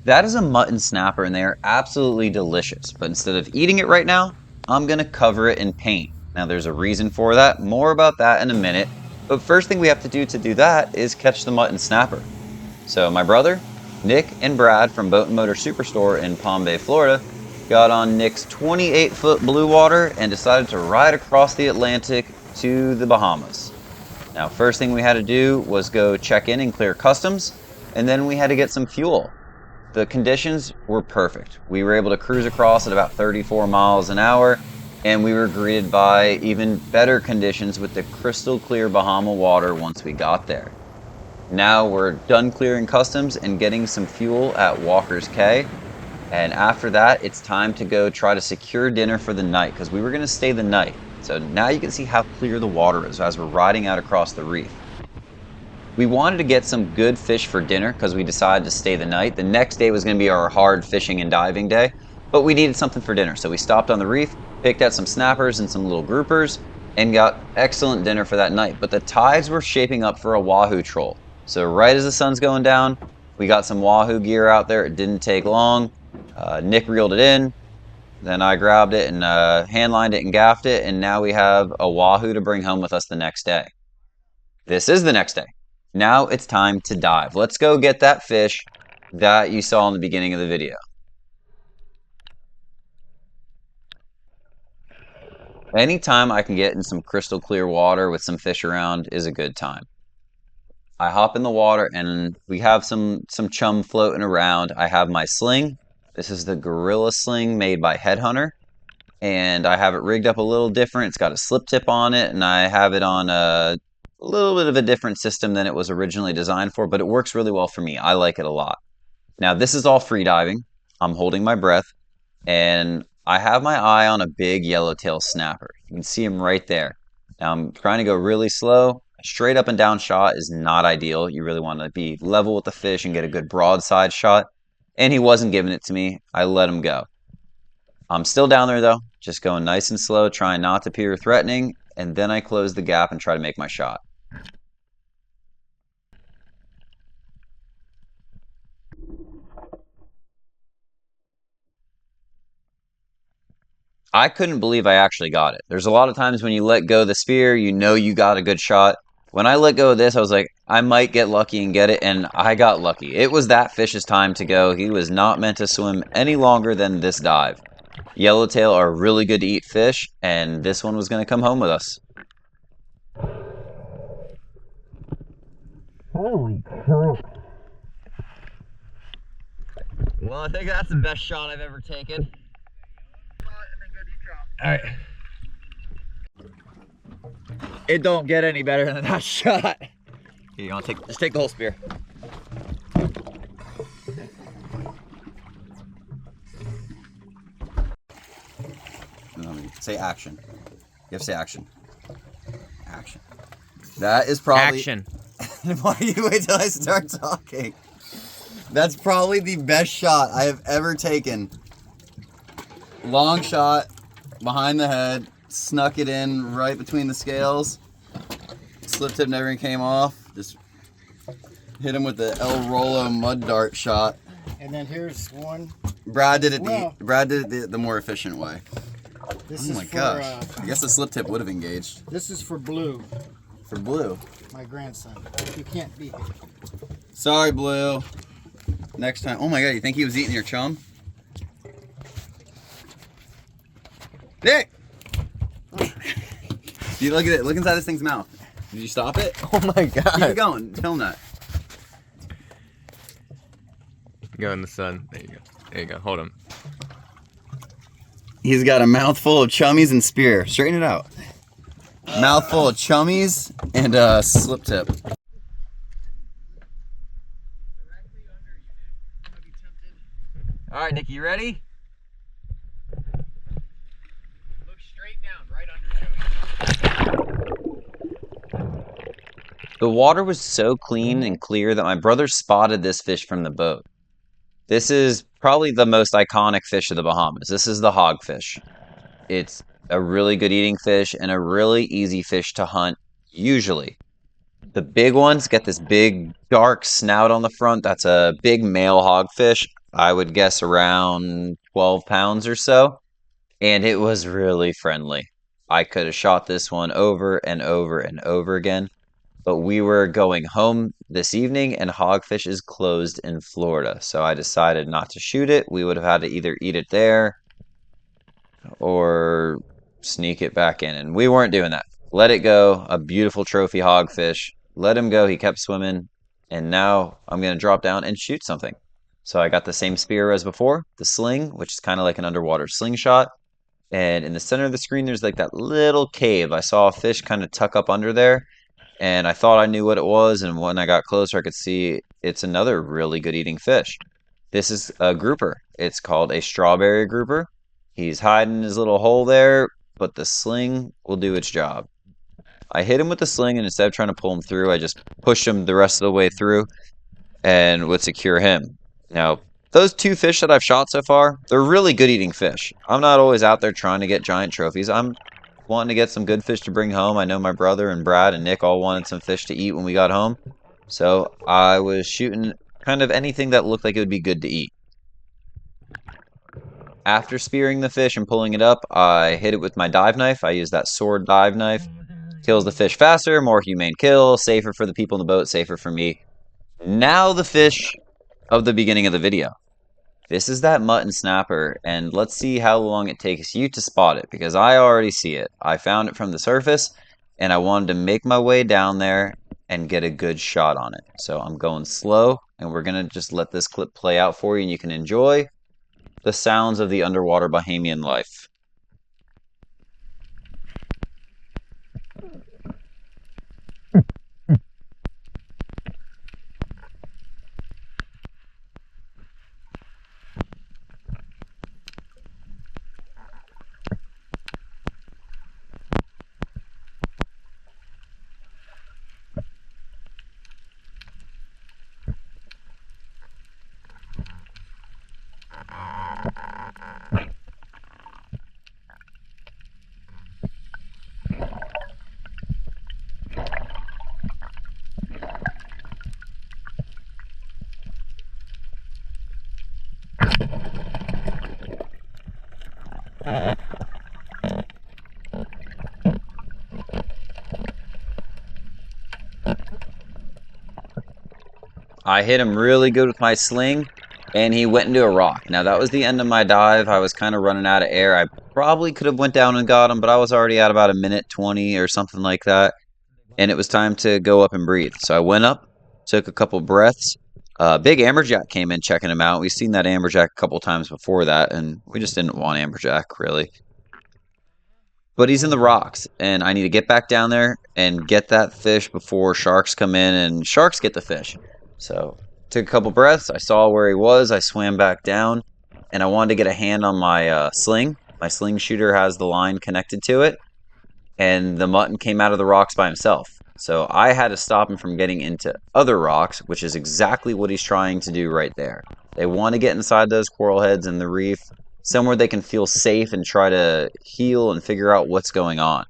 That is a mutton snapper, and they are absolutely delicious. But instead of eating it right now, I'm going to cover it in paint. Now, there's a reason for that. More about that in a minute. But first thing we have to do that is catch the mutton snapper. So my brother, Nick, and Brad from Boat and Motor Superstore in Palm Bay, Florida, got on Nick's 28-foot blue water and decided to ride across the Atlantic to the Bahamas. Now, first thing we had to do was go check in and clear customs, and then we had to get some fuel. The conditions were perfect. We were able to cruise across at about 34 miles an hour, and we were greeted by even better conditions with the crystal clear Bahama water once we got there. Now we're done clearing customs and getting some fuel at Walker's Cay, and after that it's time to go try to secure dinner for the night because we were going to stay the night. So now you can see how clear the water is as we're riding out across the reef. We wanted to get some good fish for dinner because we decided to stay the night. The next day was going to be our hard fishing and diving day, but we needed something for dinner. So we stopped on the reef, picked out some snappers and some little groupers, and got excellent dinner for that night. But the tides were shaping up for a wahoo troll. So right as the sun's going down, we got some wahoo gear out there. It didn't take long. Nick reeled it in. Then I grabbed it and hand-lined it and gaffed it. And now we have a wahoo to bring home with us the next day. This is the next day. Now it's time to dive. Let's go get that fish that you saw in the beginning of the video. Anytime I can get in some crystal clear water with some fish around is a good time. I hop in the water and we have some chum floating around. I have my sling. This is the Gorilla Sling made by Headhunter. And I have it rigged up a little different. It's got a slip tip on it, and I have it on a little bit of a different system than it was originally designed for, but it works really well for me. I like it a lot. Now, this is all free diving. I'm holding my breath, and I have my eye on a big yellowtail snapper. You can see him right there. Now, I'm trying to go really slow. A straight up and down shot is not ideal. You really want to be level with the fish and get a good broadside shot. And he wasn't giving it to me. I let him go. I'm still down there, though, just going nice and slow, trying not to appear threatening, and then I close the gap and try to make my shot. I couldn't believe I actually got it. There's a lot of times when you let go of the spear, you know you got a good shot. When I let go of this, I was like, I might get lucky and get it, and I got lucky. It was that fish's time to go. He was not meant to swim any longer than this dive. Yellowtail are really good to eat fish, and this one was going to come home with us. Holy crap. Well, I think that's the best shot I've ever taken. Alright. It don't get any better than that shot. Here, you want to just take the whole spear. Say action. You have to say action. Action. That is probably... Action. Why do you wait till I start talking? That's probably the best shot I have ever taken. Long shot, behind the head, snuck it in right between the scales. Slip tip never came off. Just hit him with the El Rolo mud dart shot. And then here's one. Brad did it the more efficient way. This oh is my for, gosh. I guess the slip tip would have engaged. This is for Blue, For Blue. my grandson. You can't beat him. Sorry, Blue. Next time. Oh my god, you think he was eating your chum? Nick! You look at it. Look inside this thing's mouth. Did you stop it? Oh my god. Keep it going. Tell him that. Go in the sun. There you go. There you go. Hold him. He's got a mouthful of chummies and spear. Straighten it out. Mouthful of chummies and slip tip. All right, Nick, you ready? Look straight down, right under you. The water was so clean and clear that my brother spotted this fish from the boat. This is probably the most iconic fish of the Bahamas. This is the hogfish. It's a really good eating fish and a really easy fish to hunt, usually. The big ones get this big dark snout on the front. That's a big male hogfish. I would guess around 12 pounds or so, and it was really friendly. I could have shot this one over and over and over again, but we were going home this evening and hogfish is closed in Florida, so I decided not to shoot it. We would have had to either eat it there or sneak it back in, and we weren't doing that. Let it go, a beautiful trophy hogfish. Let him go, he kept swimming, and now I'm going to drop down and shoot something. So I got the same spear as before, the sling, which is kind of like an underwater slingshot. And in the center of the screen, there's like that little cave. I saw a fish kind of tuck up under there, and I thought I knew what it was. And when I got closer, I could see it's another really good eating fish. This is a grouper. It's called a strawberry grouper. He's hiding in his little hole there, but the sling will do its job. I hit him with the sling, and instead of trying to pull him through, I just pushed him the rest of the way through and would secure him. Now, those two fish that I've shot so far, they're really good eating fish. I'm not always out there trying to get giant trophies. I'm wanting to get some good fish to bring home. I know my brother and Brad and Nick all wanted some fish to eat when we got home. So I was shooting kind of anything that looked like it would be good to eat. After spearing the fish and pulling it up, I hit it with my dive knife. I use that sword dive knife. Kills the fish faster, more humane kill, safer for the people in the boat, safer for me. Now the fish of the beginning of the video. This is that mutton snapper, and let's see how long it takes you to spot it, because I already see it. I found it from the surface, and I wanted to make my way down there and get a good shot on it. So I'm going slow, and we're going to just let this clip play out for you, and you can enjoy the sounds of the underwater Bahamian life. I hit him really good with my sling, and he went into a rock. Now, that was the end of my dive. I was kind of running out of air. I probably could have went down and got him, but I was already at about a minute 20 or something like that, and it was time to go up and breathe. So I went up, took a couple breaths. Big amberjack came in checking him out. We've seen that amberjack a couple times before that, and we just didn't want amberjack, really. But he's in the rocks, and I need to get back down there and get that fish before sharks come in, and sharks get the fish. So, took a couple breaths, I saw where he was, I swam back down, and I wanted to get a hand on my sling. My sling shooter has the line connected to it, and the mutton came out of the rocks by himself. So I had to stop him from getting into other rocks, which is exactly what he's trying to do right there. They want to get inside those coral heads in the reef, somewhere they can feel safe and try to heal and figure out what's going on.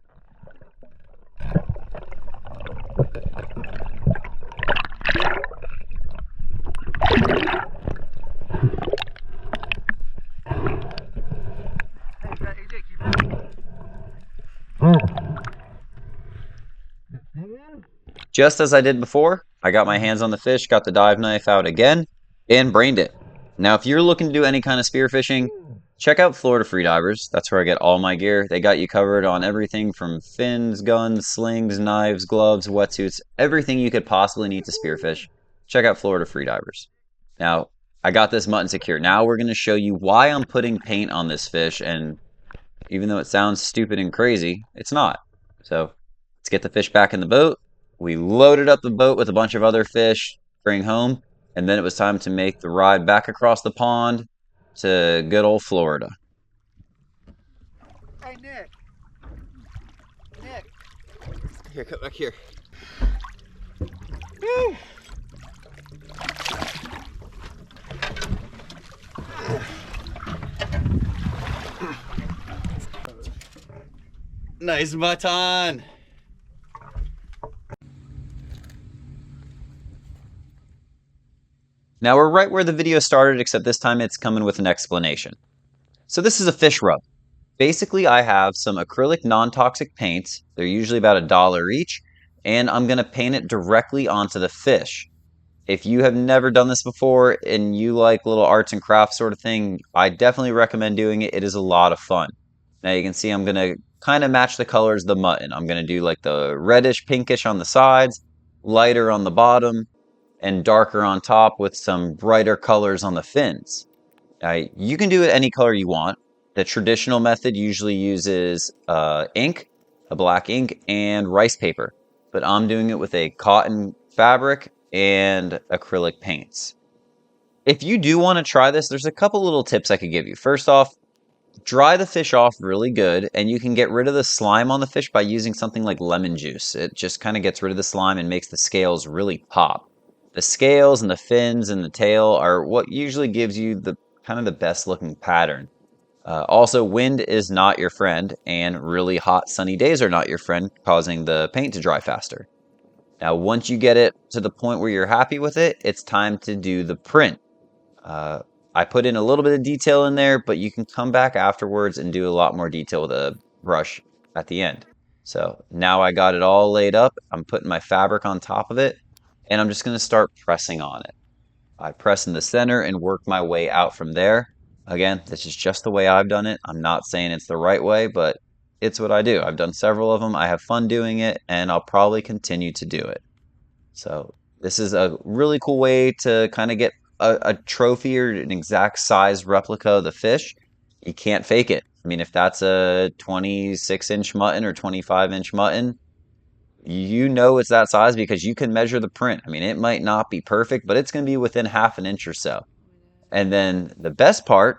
Just as I did before, I got my hands on the fish, got the dive knife out again, and brained it. Now, if you're looking to do any kind of spearfishing, check out Florida Freedivers. That's where I get all my gear. They got you covered on everything from fins, guns, slings, knives, gloves, wetsuits, everything you could possibly need to spearfish. Check out Florida Freedivers. Now, I got this mutton secure. Now we're going to show you why I'm putting paint on this fish, and even though it sounds stupid and crazy, it's not. So, let's get the fish back in the boat. We loaded up the boat with a bunch of other fish, bring home, and then it was time to make the ride back across the pond to good old Florida. Hey, Nick. Nick. Here, come back here. Woo. Nice mutton. Now we're right where the video started, except this time it's coming with an explanation. So this is a fish rub. Basically, I have some acrylic non-toxic paints. They're usually about $1 each, and I'm going to paint it directly onto the fish. If you have never done this before and you like little arts and crafts sort of thing, I definitely recommend doing it. It is a lot of fun. Now you can see I'm going to kind of match the colors of the mutton. I'm going to do like the reddish pinkish on the sides, lighter on the bottom, and darker on top with some brighter colors on the fins. You can do it any color you want. The traditional method usually uses ink, a black ink, and rice paper. But I'm doing it with a cotton fabric and acrylic paints. If you do want to try this, there's a couple little tips I could give you. First off, dry the fish off really good, and you can get rid of the slime on the fish by using something like lemon juice. It just kind of gets rid of the slime and makes the scales really pop. The scales and the fins and the tail are what usually gives you the kind of the best looking pattern. Also, wind is not your friend, and really hot sunny days are not your friend, causing the paint to dry faster. Now, once you get it to the point where you're happy with it, it's time to do the print. I put in a little bit of detail in there, but you can come back afterwards and do a lot more detail with a brush at the end. So now I got it all laid up. I'm putting my fabric on top of it, and I'm just going to start pressing on it. I press in the center and work my way out from there. Again, this is just the way I've done it. I'm not saying it's the right way, but it's what I do. I've done several of them. I have fun doing it, and I'll probably continue to do it. So this is a really cool way to kind of get a trophy or an exact size replica of the fish. You can't fake it. I mean, if that's a 26-inch mutton or 25-inch mutton, you know it's that size because you can measure the print. I mean, it might not be perfect, but it's going to be within half an inch or so. And then the best part,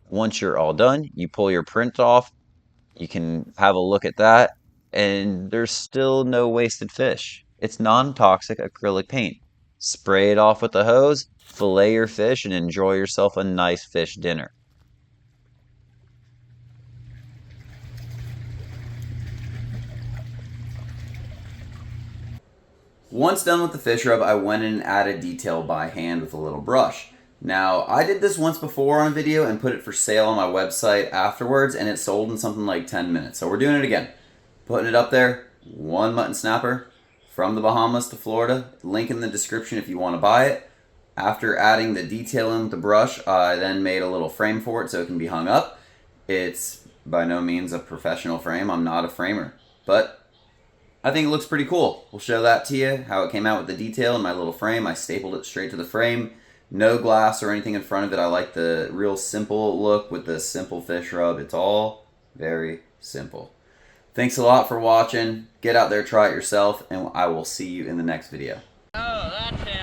once you're all done, you pull your print off, you can have a look at that, and there's still no wasted fish. It's non-toxic acrylic paint. Spray it off with the hose, fillet your fish, and enjoy yourself a nice fish dinner. Once done with the fish rub, I went in and added detail by hand with a little brush. Now, I did this once before on a video and put it for sale on my website afterwards, and it sold in something like 10 minutes. So we're doing it again. Putting it up there, one mutton snapper from the Bahamas to Florida. Link in the description if you want to buy it. After adding the detail in with the brush, I then made a little frame for it so it can be hung up. It's by no means a professional frame. I'm not a framer, but I think it looks pretty cool. We'll show that to you, how it came out with the detail in my little frame. I stapled it straight to the frame. No glass or anything in front of it. I like the real simple look with the simple fish rub. It's all very simple. Thanks a lot for watching. Get out there, try it yourself, and I will see you in the next video. Oh, that's it.